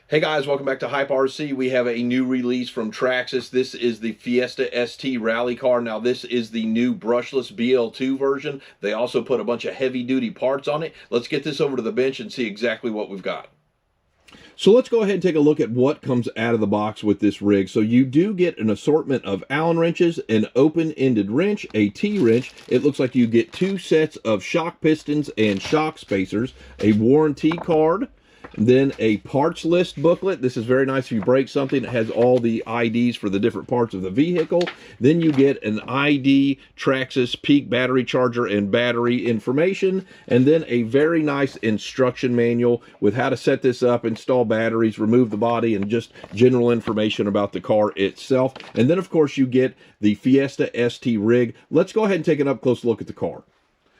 Hey guys, welcome back to Hype RC. We have a new release from Traxxas. This is the Fiesta ST rally car. Now this is the new brushless BL-2 version. They also put a bunch of heavy duty parts on it. Let's get this over to the bench and see exactly what we've got. So let's go ahead and take a look at what comes out of the box with this rig. So you do get an assortment of Allen wrenches, an open-ended wrench, a T-wrench. It looks like you get 2 sets of shock pistons and shock spacers, a warranty card, then a parts list booklet. This is very nice if you break something. It has all the IDs for the different parts of the vehicle. Then you get an ID, Traxxas peak battery charger and battery information, and then a very nice instruction manual with how to set this up, install batteries, remove the body, and just general information about the car itself. And then of course you get the Fiesta ST rig. Let's go ahead and take an up-close look at the car.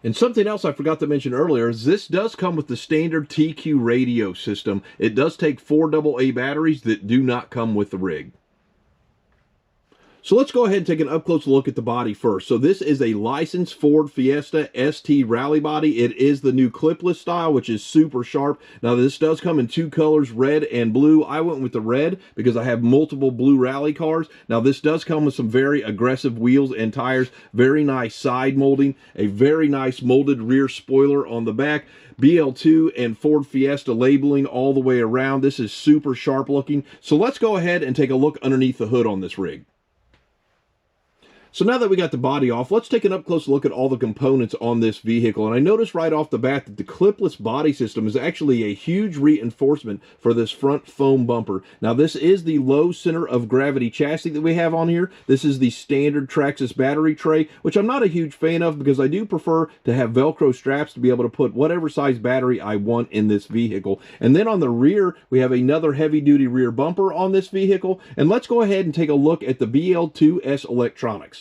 And something else I forgot to mention earlier is this does come with the standard TQ radio system. It does take 4 AA batteries that do not come with the rig. So let's go ahead and take an up-close look at the body first. So this is a licensed Ford Fiesta ST rally body. It is the new clipless style, which is super sharp. Now this does come in 2 colors, red and blue. I went with the red because I have multiple blue rally cars. Now this does come with some very aggressive wheels and tires, very nice side molding, a very nice molded rear spoiler on the back, BL2 and Ford Fiesta labeling all the way around. This is super sharp looking. So let's go ahead and take a look underneath the hood on this rig. So now that we got the body off, let's take an up-close look at all the components on this vehicle. And I noticed right off the bat that the clipless body system is actually a huge reinforcement for this front foam bumper. Now this is the low center of gravity chassis that we have on here. This is the standard Traxxas battery tray, which I'm not a huge fan of because I do prefer to have Velcro straps to be able to put whatever size battery I want in this vehicle. And then on the rear, we have another heavy-duty rear bumper on this vehicle. And let's go ahead and take a look at the BL-2s electronics.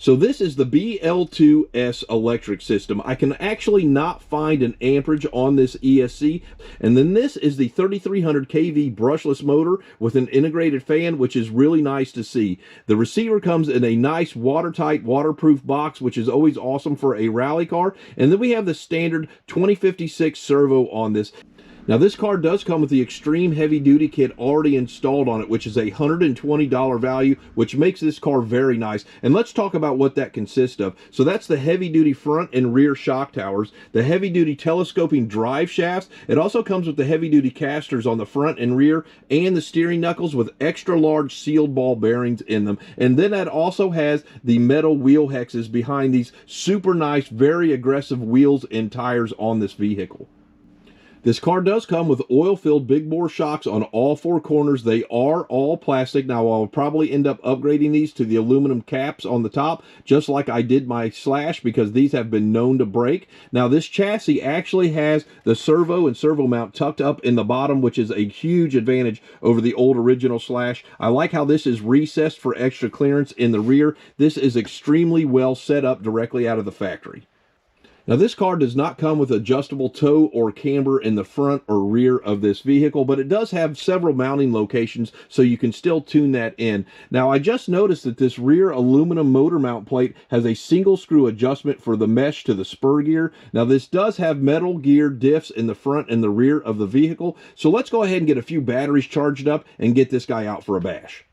So this is the BL-2s electric system. I can actually not find an amperage on this ESC. And then this is the 3300 kV brushless motor with an integrated fan, which is really nice to see. The receiver comes in a nice watertight, waterproof box, which is always awesome for a rally car. And then we have the standard 2056 servo on this. Now this car does come with the extreme heavy duty kit already installed on it, which is a $120 value, which makes this car very nice. And let's talk about what that consists of. So that's the heavy duty front and rear shock towers, the heavy duty telescoping drive shafts. It also comes with the heavy duty casters on the front and rear and the steering knuckles with extra large sealed ball bearings in them. And then that also has the metal wheel hexes behind these super nice, very aggressive wheels and tires on this vehicle. This car does come with oil-filled big bore shocks on all 4 corners. They are all plastic. Now, I'll probably end up upgrading these to the aluminum caps on the top, just like I did my Slash, because these have been known to break. Now, this chassis actually has the servo and servo mount tucked up in the bottom, which is a huge advantage over the old original Slash. I like how this is recessed for extra clearance in the rear. This is extremely well set up directly out of the factory. Now this car does not come with adjustable tow or camber in the front or rear of this vehicle, but it does have several mounting locations so you can still tune that in. Now I just noticed that this rear aluminum motor mount plate has a single screw adjustment for the mesh to the spur gear. Now this does have metal gear diffs in the front and the rear of the vehicle, so let's go ahead and get a few batteries charged up and get this guy out for a bash.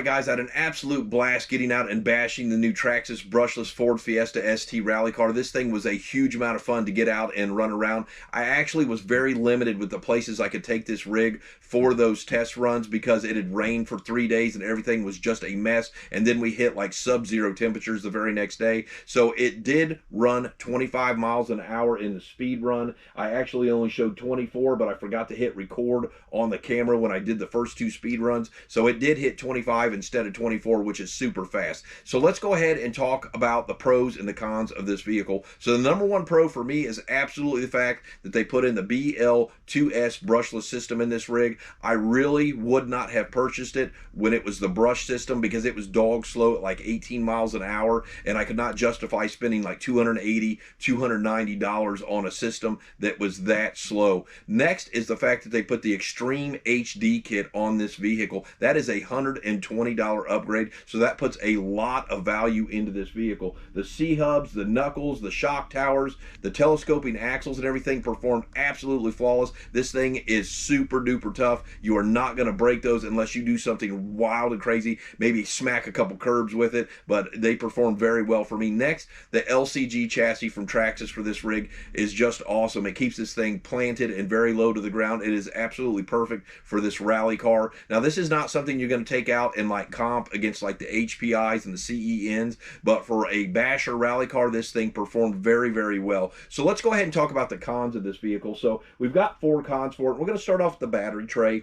right, guys, I had an absolute blast getting out and bashing the new Traxxas brushless Ford Fiesta ST rally car. This thing was a huge amount of fun to get out and run around. I actually was very limited with the places I could take this rig for those test runs because it had rained for 3 days and everything was just a mess. And then we hit like sub-zero temperatures the very next day. So it did run 25 miles an hour in the speed run. I actually only showed 24, but I forgot to hit record on the camera when I did the first 2 speed runs. So it did hit 25 instead of 24, which is super fast. So let's go ahead and talk about the pros and the cons of this vehicle. So the number one pro for me is absolutely the fact that they put in the BL-2s brushless system in this rig. I really would not have purchased it when it was the brush system because it was dog slow at like 18 miles an hour, and I could not justify spending like $280, $290 on a system that was that slow. Next is the fact that they put the Extreme HD kit on this vehicle. That is a $120 upgrade, so that puts a lot of value into this vehicle. The C-hubs, the knuckles, the shock towers, the telescoping axles and everything performed absolutely flawless. This thing is super duper tough. You are not going to break those unless you do something wild and crazy, maybe smack a couple curbs with it, but they perform very well for me. Next, the LCG chassis from Traxxas for this rig is just awesome. It keeps this thing planted and very low to the ground. It is absolutely perfect for this rally car. Now, this is not something you're going to take out and like comp against like the HPIs and the CENs, but for a basher rally car, this thing performed very, very well. So let's go ahead and talk about the cons of this vehicle. So we've got 4 cons for it. We're going to start off with the battery tray.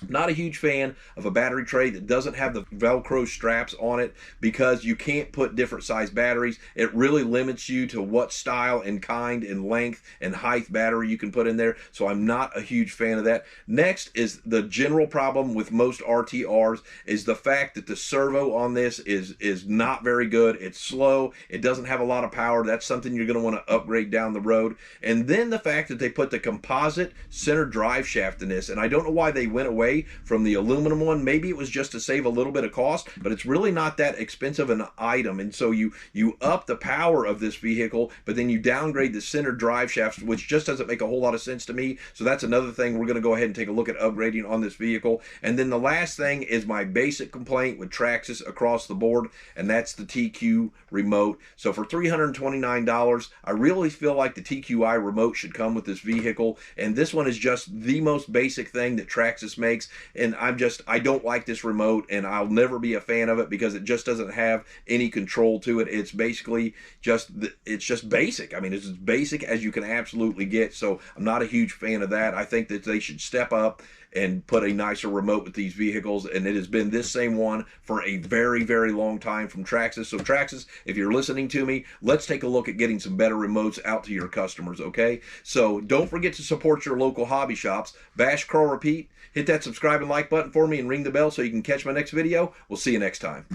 Not a huge fan of a battery tray that doesn't have the Velcro straps on it because you can't put different size batteries. It really limits you to what style and kind and length and height battery you can put in there. So I'm not a huge fan of that. Next is the general problem with most RTRs is the fact that the servo on this is not very good. It's slow. It doesn't have a lot of power. That's something you're going to want to upgrade down the road. And then the fact that they put the composite center drive shaft in this, and I don't know why they went away from the aluminum one. Maybe it was just to save a little bit of cost, but it's really not that expensive an item. And so you up the power of this vehicle, but then you downgrade the center drive shafts, which just doesn't make a whole lot of sense to me. So that's another thing we're going to go ahead and take a look at upgrading on this vehicle. And then the last thing is my basic complaint with Traxxas across the board, and that's the TQ remote. So for $329, I really feel like the TQI remote should come with this vehicle, and this one is just the most basic thing that Traxxas makes. And I don't like this remote, and I'll never be a fan of it because it just doesn't have any control to it. It's basically it's just basic. I mean, it's as basic as you can absolutely get. So I'm not a huge fan of that. I think that they should step up and put a nicer remote with these vehicles, and it has been this same one for a very, very long time from Traxxas. So Traxxas, if you're listening to me, let's take a look at getting some better remotes out to your customers, okay? So don't forget to support your local hobby shops. Bash, curl, repeat. Hit that subscribe and like button for me and ring the bell so you can catch my next video. We'll see you next time.